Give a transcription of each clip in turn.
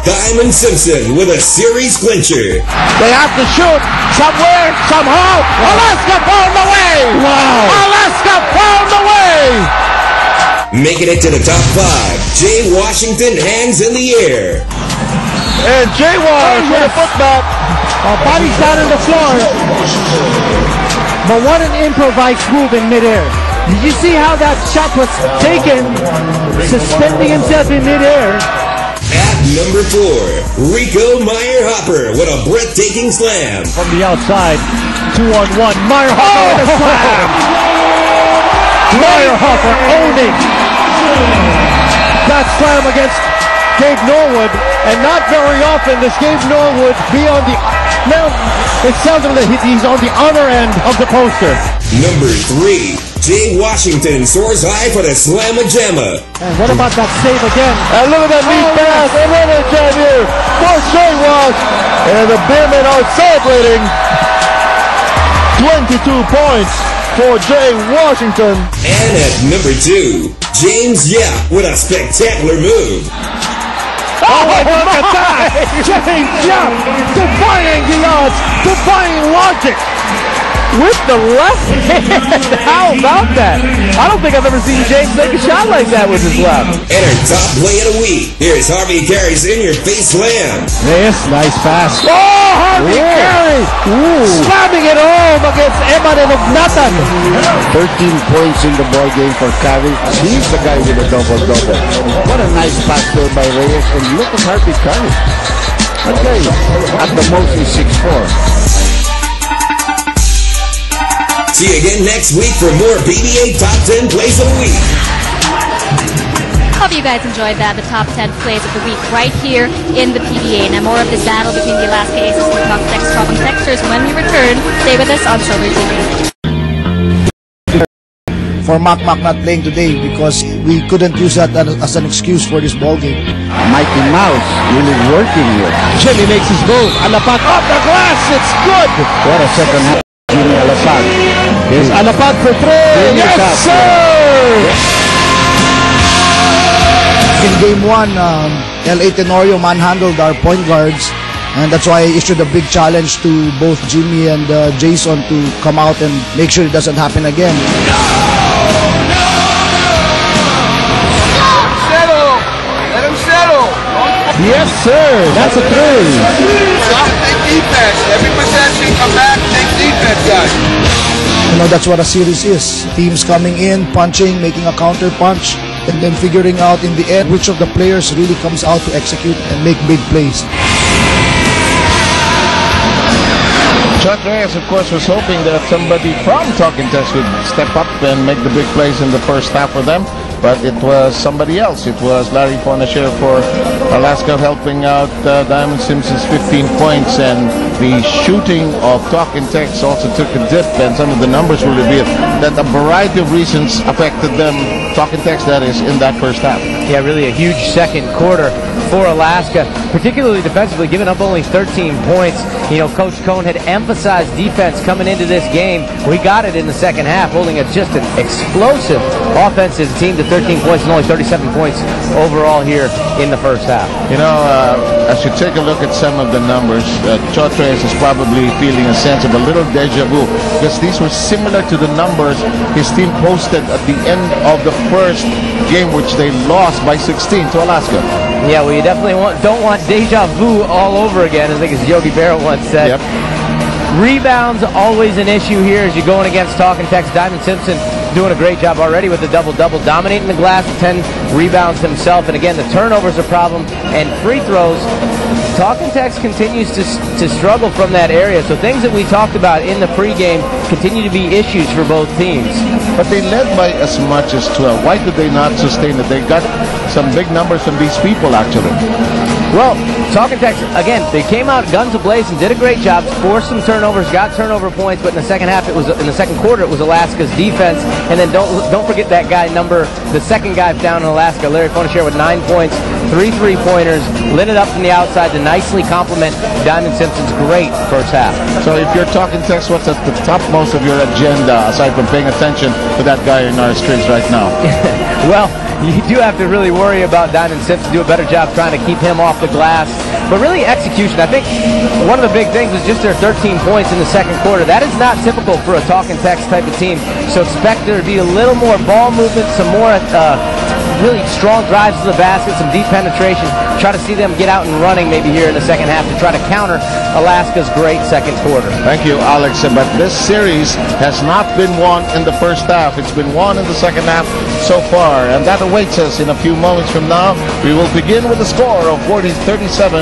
Diamond Simpson with a series clincher. They have to shoot somewhere, somehow. Alaska found the way. Wow. Alaska found the way. Making it to the top 5, Jay Washington hangs in the air. And Jay Wash with a putback. Body's down on the floor. But what an improvised move in midair. Did you see how that shot was taken? Suspending himself in midair. At number 4, Rico Meyerhopper with a breathtaking slam. From the outside, 2-on-1. Meyerhopper with a slam. Meyerhopper owning that slam against Gabe Norwood, and not very often does Gabe Norwood be on the... Now, it sounds like he's on the other end of the poster. Number 3, Jay Washington soars high for the slamma-jamma. And what about that save again? And look at that lead pass. Another jam here for Jay Wash. And the Bearmen are celebrating 22 points for Jay Washington. And at number 2, James Yap with a spectacular move. Oh, look at that! James Yap defying the odds, defying logic. With the left hand. How about that? I don't think I've ever seen James take a shot like that with his left. And our top play of the week. Here's Harvey Carey's in-your-face slam. This nice pass. Oh, Harvey Carey! Slamming it home against Emanuel Nathan. 13 points in the ball game for Carey. He's the guy with a double-double. What a nice pass there by Reyes. And look at Harvey Carey. Okay, at the most he's 6'4". See you again next week for more PBA Top 10 Plays of the Week. Hope you guys enjoyed that, the top 10 plays of the week right here in the PBA. Now more of this battle between the Alaska Aces and the Talking Texters when we return. Stay with us on Silver TV. For Mac not playing today because we couldn't use that as an excuse for this ball game. Mighty Mouse really working here. Jimmy makes his move. Alapat off the glass. It's good. What a second half. Jimmy Alapat. Here's Alapat for 3. Yes, sir! In game 1, L.A. Tenorio manhandled our point guards, and that's why I issued a big challenge to both Jimmy and Jason to come out and make sure it doesn't happen again. Settle! Let him settle! Yes, sir. That's a 3. Stop and take defense. Every possession, come back, take defense, guys. You know, that's what a series is. Teams coming in, punching, making a counter punch, and then figuring out in the end which of the players really comes out to execute and make big plays. Chuck Reyes, of course, was hoping that somebody from Talking Tex would step up and make the big plays in the first half for them, but it was somebody else. It was Larry Fonasher for Alaska helping out Diamond Simpson's 15 points, and the shooting of Talking Tex also took a dip, and some of the numbers were revealed that a variety of reasons affected them, Talking Tex that is, in that first half. Yeah, really a huge second quarter for Alaska, particularly defensively, giving up only 13 points. You know, Coach Cohn had emphasized defense coming into this game. We got it in the second half, holding just an explosive offensive team to 13 points and only 37 points overall here in the first half. You know, as you take a look at some of the numbers, Chuck Reyes is probably feeling a sense of a little deja vu, because these were similar to the numbers his team posted at the end of the first game, which they lost by 16 to Alaska. Yeah, well, you definitely don't want deja vu all over again, I think as Yogi Berra once said. Yep. Rebounds always an issue here as you're going against Talking Tex. Diamond Simpson doing a great job already with the double-double, dominating the glass, 10 rebounds himself. And again, the turnovers are a problem, and free throws. Talking Tex continues to struggle from that area. So things that we talked about in the pregame continue to be issues for both teams. But they led by as much as 12. Why did they not sustain it? They got some big numbers from these people, actually. Well, Talking Tex, again, they came out guns a-blazing, did a great job, forced some turnovers, got turnover points, but in the second half, in the second quarter, it was Alaska's defense. And then don't forget that guy, the second guy down in Alaska, Larry Fonasher, with 9 points, 3 3-pointers, lit it up from the outside to nicely complement Diamond Simpson's great first half. So if you're Talking Tex, what's at the topmost of your agenda, aside from paying attention to that guy in our streets right now? Well, you do have to really worry about Diamond Simpson, do a better job trying to keep him off the glass. But really execution. I think one of the big things was just their 13 points in the second quarter. That is not typical for a Talking Tex type of team. So expect there to be a little more ball movement, some more really strong drives to the basket, some deep penetration. Try to see them get out and running maybe here in the second half to try to counter Alaska's great second quarter. Thank you, Alex. But this series has not been won in the first half. It's been won in the second half so far. And that awaits us in a few moments from now. We will begin with a score of 40-37,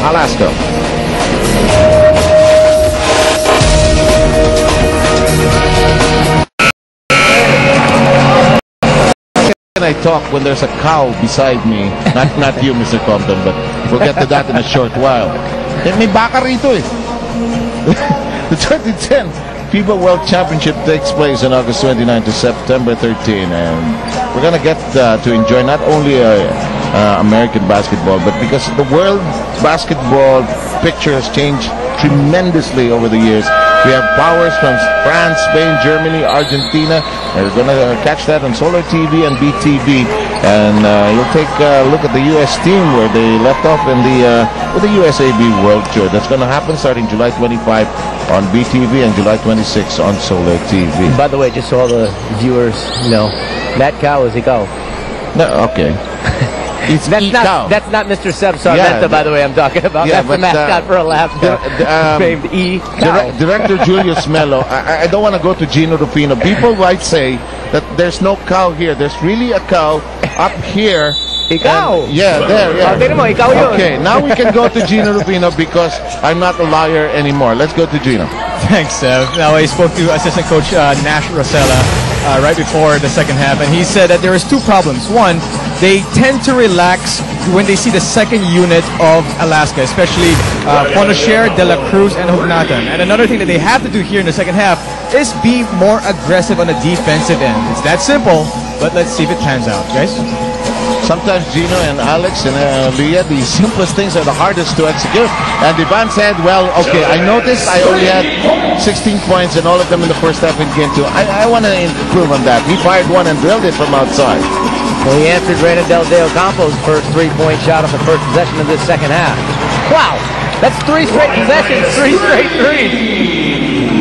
Alaska. I talk when there's a cow beside me. Not you, Mr. Compton, but we'll get to that in a short while. May baka rito eh. The 2010 FIBA World Championship takes place on August 29 to September 13, and we're going to get to enjoy not only American basketball, but because the world basketball picture has changed tremendously over the years. We have powers from France, Spain, Germany, Argentina. We're going to catch that on Solar TV and BTV. And you'll take a look at the U.S. team where they left off in with the USAB World Tour. That's going to happen starting July 25 on BTV and July 26 on Solar TV. By the way, just so all the viewers know, that cow is a cow. No, okay. That's not Mr. Seb Sarmenta, by the way, I'm talking about. Yeah, that's the mascot for Alaska, famed E. Director Julius Mello, I don't want to go to Gino Rufino. People might say that there's no cow here. There's really a cow up here. Ikaw! Yeah, there, yeah. Ikaw yun. Okay, now we can go to Gino Rufino because I'm not a liar anymore. Let's go to Gino. Thanks, Seb. Now, I spoke to assistant coach Nash Rosella right before the second half, and he said that there is two problems. One, they tend to relax when they see the second unit of Alaska, especially Ponochere, De La Cruz, and Hugnatan. And another thing that they have to do here in the second half is be more aggressive on the defensive end. It's that simple, but let's see if it pans out, guys. Sometimes Gino and Alex and Leah, the simplest things are the hardest to execute. And Ivan said, well, okay, I noticed I only had 16 points and all of them in the first half in game 2. I want to improve on that. He fired one and drilled it from outside. Well, he answered Brandon Del Deo Campos' first three-point shot on the first possession of this second half. Wow! That's 3 straight possessions, 3 straight threes.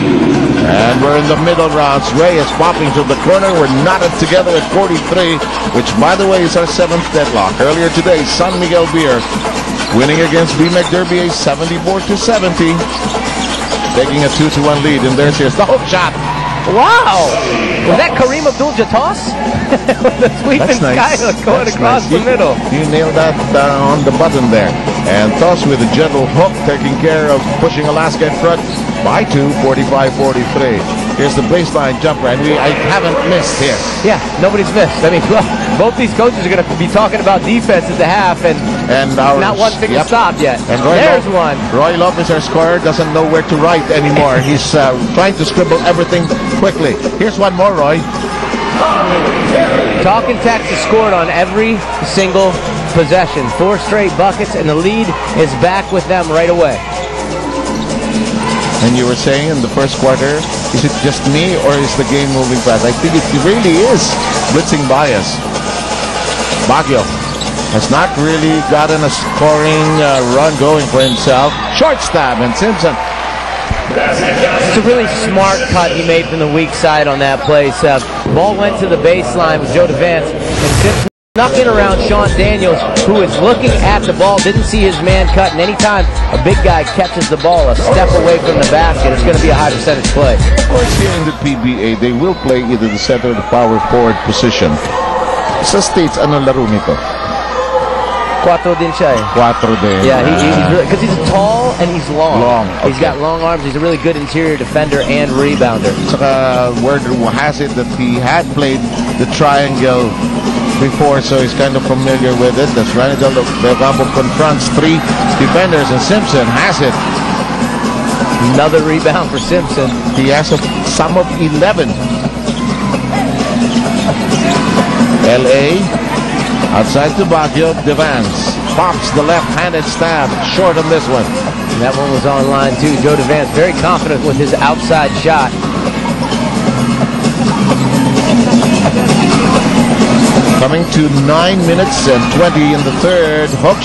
And we're in the middle rounds. Ray is popping to the corner. We're knotted together at 43, which, by the way, is our 7th deadlock. Earlier today, San Miguel Beer winning against B. McDermott 74-70, taking a 2-1 lead in their series. The hook shot. Wow! Was that Kareem Abdul-Jabbar? The sweeping nice. sky going across the middle. You nailed that on the button there. And Toss with a gentle hook, taking care of pushing Alaska in front by 2, 45-43. Here's the baseline jumper, and I haven't missed here. Yeah, nobody's missed. I mean, well, both these coaches are going to be talking about defense at the half, and not one thing stopped yet. And there's one. Roy Lopez, our scorer, doesn't know where to write anymore. He's trying to scribble everything quickly. Here's one more, Roy. Talking Tex has scored on every single possession. 4 straight buckets, and the lead is back with them right away. And you were saying in the first quarter, is it just me or is the game moving fast? I think it really is blitzing bias. Baguio has not really gotten a scoring run going for himself. Short stab, and Simpson. It's a really smart cut he made from the weak side on that play. Ball went to the baseline with Joe DeVance, and Simpson snuck in around Sean Daniels, who is looking at the ball, didn't see his man cut, and anytime a big guy catches the ball a step away from the basket, it's going to be a high percentage play. Of course, here in the PBA, they will play either the center or the power forward position. Sa States, anong laro nito? 4 din siya eh. 4 din. Yeah, because he's tall and he's long. Okay. He's got long arms. He's a really good interior defender and rebounder. Saka word has it that he had played the triangle before, so he's kind of familiar with it. That's Rani Del Campo confronts 3 defenders, and Simpson has it. Another rebound for Simpson. He has a sum of 11. L.A. outside to Baguio. DeVance pops the left-handed stab. Short on this one. And that one was on line too. Joe DeVance very confident with his outside shot. Coming to 9 minutes and 20 in the third. Hook shot.